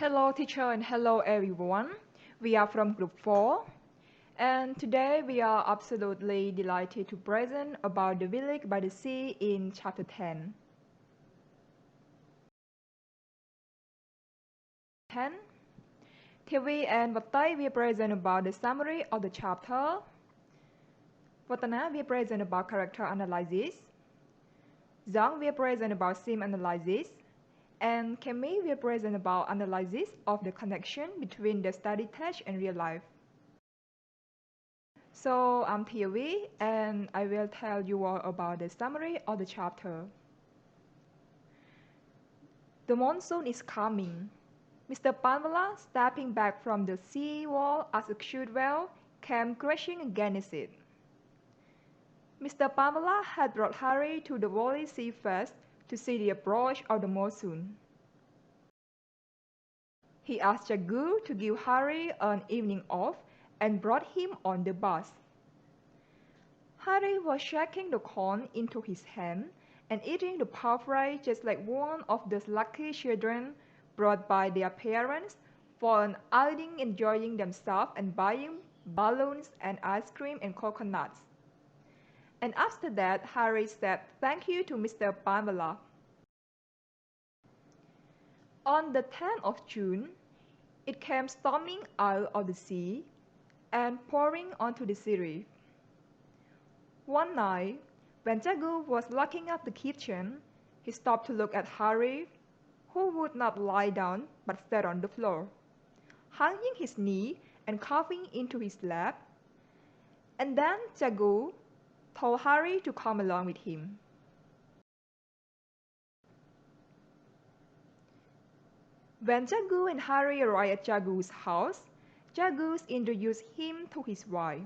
Hello teacher and hello everyone. We are from group 4 and today we are absolutely delighted to present about the village by the sea in chapter 10. 10. Theory and Vatai we present about the summary of the chapter. Vatana we present about character analysis. Zhang we present about scene analysis. And Kemi will present about analysis of the connection between the study text and real life. So I'm Theory and I will tell you all about the summary of the chapter. The monsoon is coming. Mr. Panvala, stepping back from the sea wall as a should well, came crashing against it. Mr. Panvala had brought Harry to the Wally Sea first to see the approach of the monsoon. He asked Jagu to give Harry an evening off and brought him on the bus. Harry was shaking the corn into his hand and eating the parfait just like one of those lucky children brought by their parents for an outing, enjoying themselves and buying balloons and ice cream and coconuts. And after that, Harry said thank you to Mr. Panvala. On the 10th of June, it came storming out of the sea and pouring onto the sea reef. One night, when Jagu was locking up the kitchen, he stopped to look at Harry, who would not lie down but sat on the floor, hugging his knee and coughing into his lap. And then Jagu told Harry to come along with him. When Jagu and Harry arrived at Jagu's house, Jagu introduced him to his wife.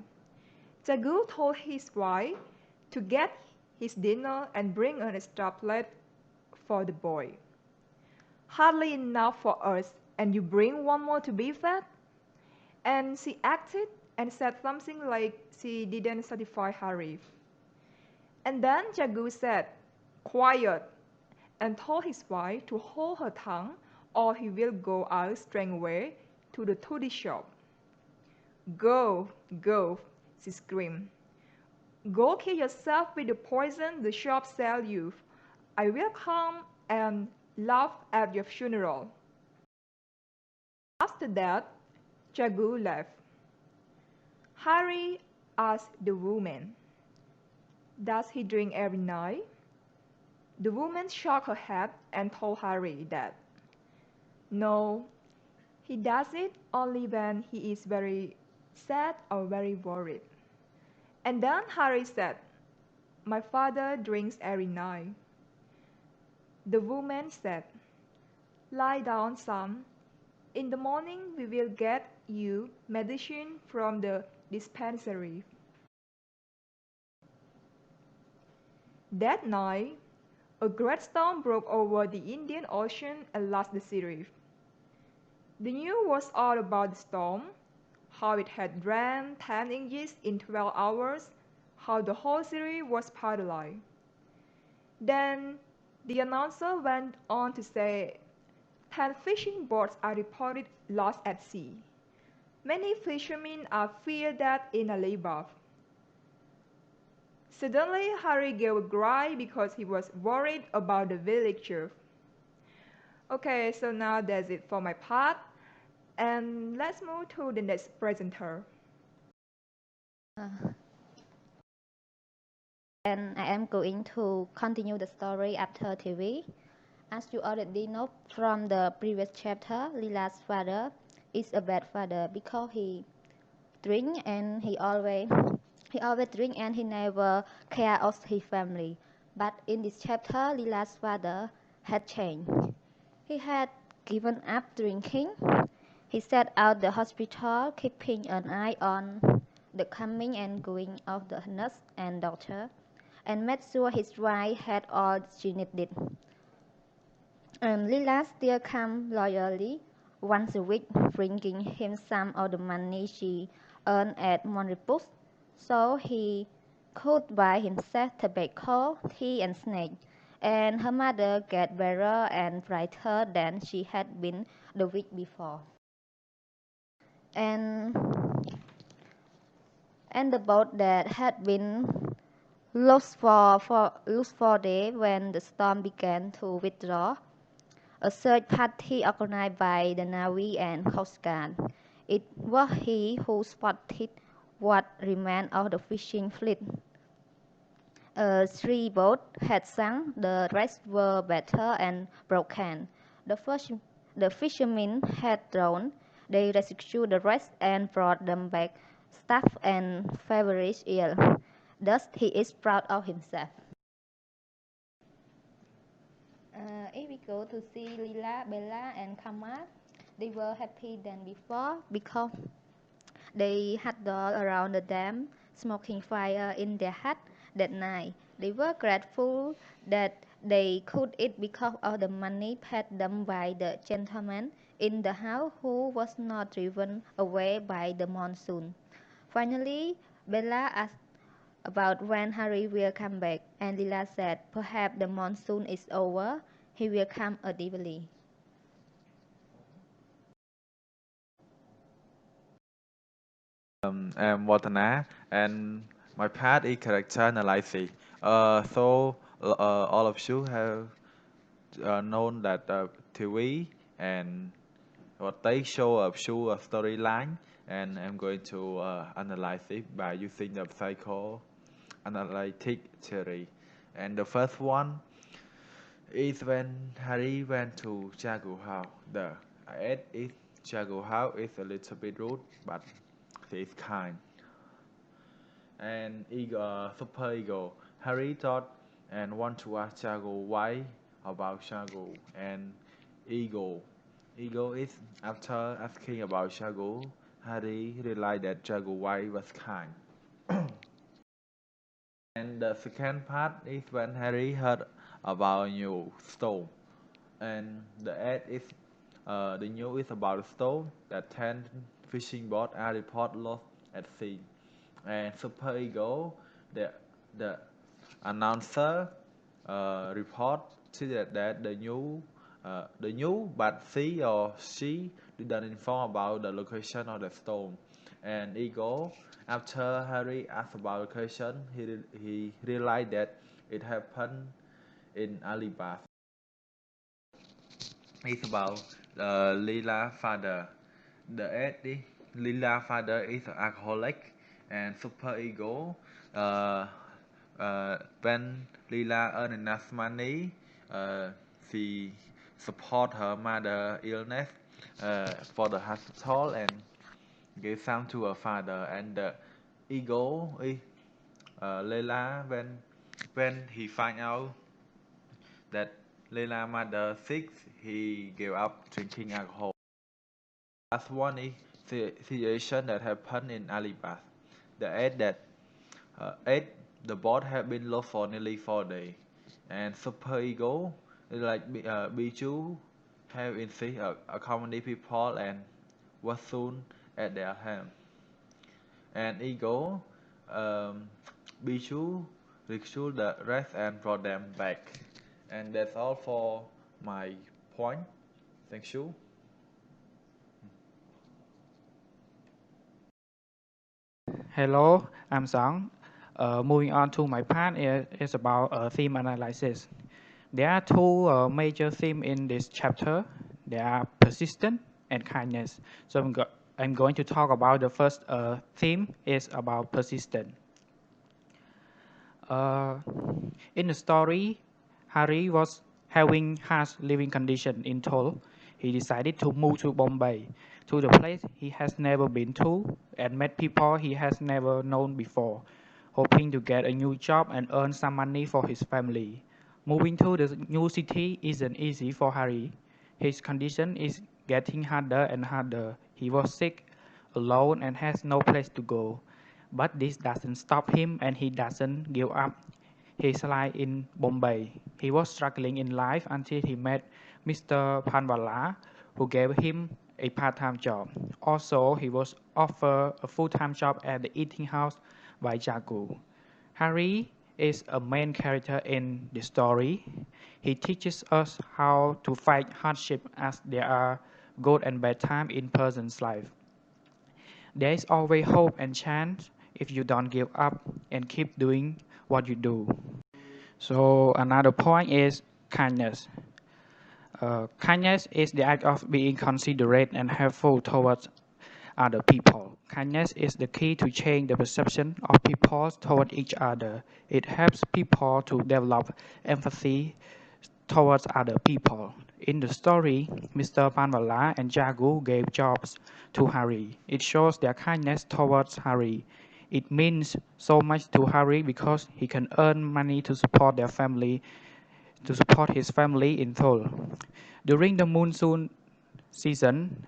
Jagu told his wife to get his dinner and bring an extra plate for the boy. Hardly enough for us, and you bring one more to be fed? And she acted and said something like she didn't satisfy Harry. And then Jagu said, "Quiet," and told his wife to hold her tongue or he will go out straight away to the toddy shop. "Go, go," she screamed. "Go kill yourself with the poison the shop sells you. I will come and laugh at your funeral." After that, Jagu left. Harry asked the woman, "Does he drink every night?" The woman shook her head and told Harry that no, he does it only when he is very sad or very worried. And then Harry said, "My father drinks every night." The woman said, "Lie down, son. In the morning we will get you medicine from the dispensary." That night, a great storm broke over the Indian Ocean and lost the sea reef. The news was all about the storm, how it had rained 10 inches in 12 hours, how the whole city was paralyzed. Then the announcer went on to say 10 fishing boats are reported lost at sea. Many fishermen are feared dead in a lake bath. Suddenly, Harry gave a cry because he was worried about the villagers. Okay, so now that's it for my part. And let's move to the next presenter. And I am going to continue the story after TV. As you already know from the previous chapter, Lila's father is a bad father because he drink and he always drink and he never care of his family. But in this chapter, Lila's father had changed. He had given up drinking. He set out the hospital, keeping an eye on the coming and going of the nurse and doctor, and made sure his wife had all she needed. And Lila still came loyally once a week, bringing him some of the money she earned at Monrepus, so he could buy himself tobacco, tea, and snacks, and her mother get better and brighter than she had been the week before. And the boat that had been lost for days when the storm began to withdraw. A search party organized by the Navy and Coast Guard. It was he who spotted what remained of the fishing fleet. 3 boats had sunk, the rest were battered and broken. The fishermen had drowned. They rescued the rest and brought them back stuffed and feverish ill. Thus he is proud of himself. If we go to see Lila, Bella, and Kamal, they were happy than before because they had all around the dam, smoking fire in their hut that night. They were grateful that they could eat because of the money paid them by the gentleman in the house who was not driven away by the monsoon. Finally, Bella asked about when Harry will come back, and Lila said, perhaps the monsoon is over, he will come early. I'm Watana, and my part is character analysis. All of you have known that TV and what they show a storyline, and I'm going to analyze it by using the psychoanalytic theory. And the first one is when Harry went to Jagu house. The ad is Jagu house is a little bit rude, but he is kind. And Super Ego, Harry thought and want to ask Jago why about Jago. And Ego is after asking about Jago, Harry realized that Jago why was kind. And the second part is when Harry heard about a new storm. And the ad is the news is about a storm that 10 fishing boats are reported lost at sea. And Super Eagle, the announcer reported that the new but he or she didn't inform about the location of the storm. And Eagle, after Harry asked about location, he realized that it happened in Alibaba. It's about Lila father. The ad Lila father is an alcoholic, and Super Ego. When Lila earn enough money, she support her mother illness for the hospital and give some to her father. And the ego is Leila when he find out that Leila mother sick, he gave up drinking alcohol. Last one is the situation that happened in Alibaba. The ad that the boat have been lost for nearly 4 days, and Super Ego like Bijou have insist accommodate people and was soon at their hand. And Ego Bijou rescued the rest and brought them back. And that's all for my point. Thank you. Hello, I'm Song. Moving on to my part is about theme analysis. There are two major themes in this chapter. They are persistence and kindness. So I'm going to talk about the first theme is about persistence. In the story, Harry was having harsh living conditions in Seoul. He decided to move to Bombay, to the place he has never been to, and met people he has never known before, hoping to get a new job and earn some money for his family. Moving to the new city isn't easy for Harry. His condition is getting harder and harder. He was sick, alone, and has no place to go. But this doesn't stop him, and he doesn't give up his life in Bombay. He was struggling in life until he met Mr. Panwala, who gave him a part-time job. Also, he was offered a full-time job at the eating house by Jagu. Harry is a main character in the story. He teaches us how to fight hardship as there are good and bad times in person's life. There is always hope and chance if you don't give up and keep doing what you do. So another point is kindness. Kindness is the act of being considerate and helpful towards other people. Kindness is the key to change the perception of people toward each other. It helps people to develop empathy towards other people. In the story, Mr. Panvala and Jagu gave jobs to Harry. It shows their kindness towards Harry. It means so much to Harry because he can earn money to support his family in Seoul. During the monsoon season,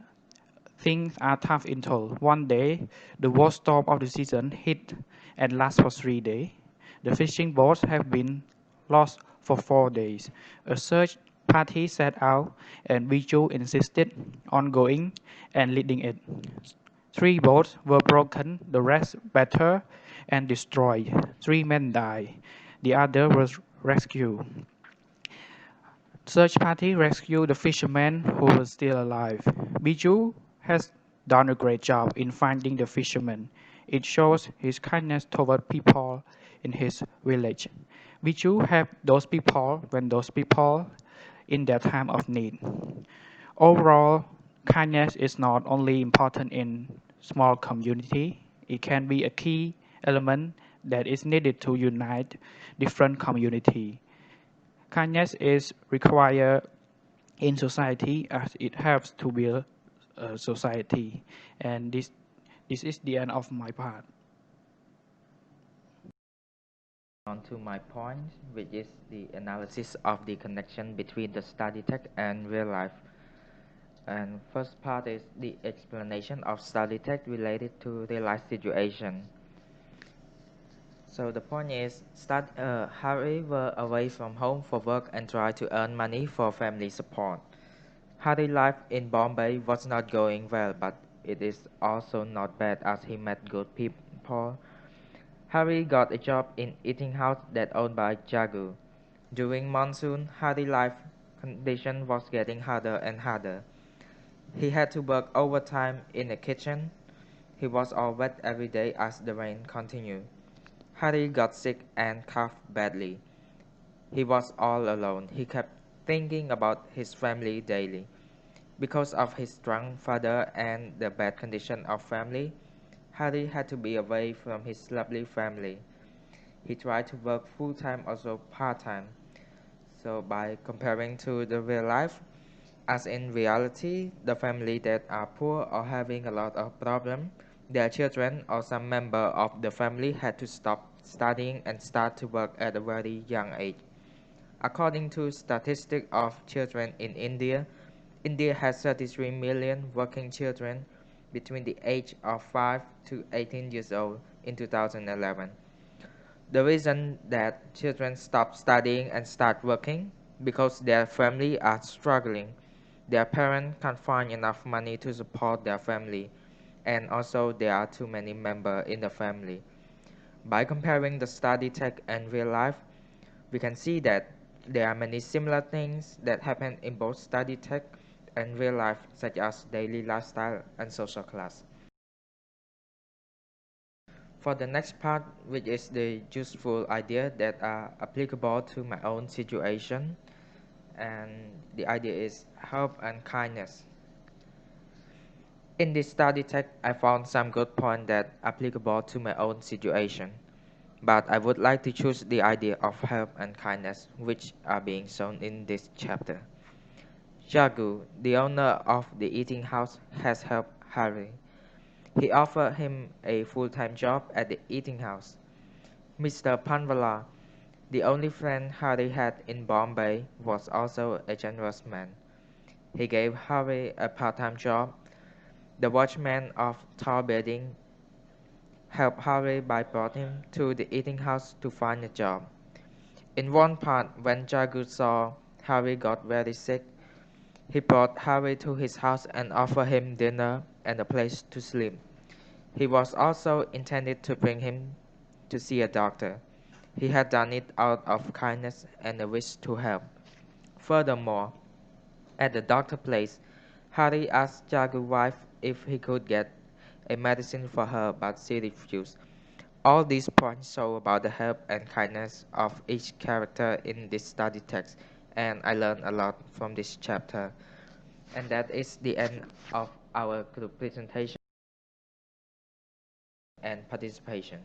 things are tough in Seoul. One day, the worst storm of the season hit and lasts for 3 days. The fishing boats have been lost for 4 days. A search party set out, and Biju insisted on going and leading it. 3 boats were broken, the rest battered and destroyed. 3 men died. The other was rescued. Search party rescued the fisherman who was still alive. Biju has done a great job in finding the fisherman. It shows his kindness toward people in his village. Biju helped those people when those people in their time of need. Overall, kindness is not only important in small community, it can be a key element that is needed to unite different community. Kindness is required in society as it helps to build a society. And this is the end of my part. On to my point, which is the analysis of the connection between the study text and real life. And first part is the explanation of study text related to real life situation. So the point is, Harry were away from home for work and tried to earn money for family support. Harry's life in Bombay was not going well, but it is also not bad as he met good people. Harry got a job in eating house that owned by Jagu. During monsoon, Harry's life condition was getting harder and harder. He had to work overtime in the kitchen. He was all wet every day as the rain continued. Harry got sick and coughed badly. He was all alone. He kept thinking about his family daily. Because of his drunk father and the bad condition of family, Harry had to be away from his lovely family. He tried to work full-time, also part-time. So by comparing to the real life, as in reality, the family that are poor or having a lot of problems, their children or some member of the family had to stop studying and start to work at a very young age. According to statistics of children in India, India has 33 million working children between the age of 5 to 18 years old in 2011. The reason that children stop studying and start working because their family are struggling. Their parents can't find enough money to support their family, and also there are too many members in the family. By comparing the study text and real life, we can see that there are many similar things that happen in both study text and real life, such as daily lifestyle and social class. For the next part, which is the useful idea that are applicable to my own situation, and the idea is help and kindness. In this study text, I found some good points that are applicable to my own situation, but I would like to choose the idea of help and kindness, which are being shown in this chapter. Jagu, the owner of the eating house, has helped Harry. He offered him a full-time job at the eating house. Mr. Panvala, the only friend Harry had in Bombay, was also a generous man. He gave Harry a part-time job. The watchman of tall building helped Harry by brought him to the eating house to find a job. In one part, when Jagu saw Harry got very sick, he brought Harry to his house and offered him dinner and a place to sleep. He was also intended to bring him to see a doctor. He had done it out of kindness and a wish to help. Furthermore, at the doctor's place, Harry asked Jagu's wife if he could get a medicine for her, but she refused. All these points show about the help and kindness of each character in this study text, and I learned a lot from this chapter. And that is the end of our group presentation and participation.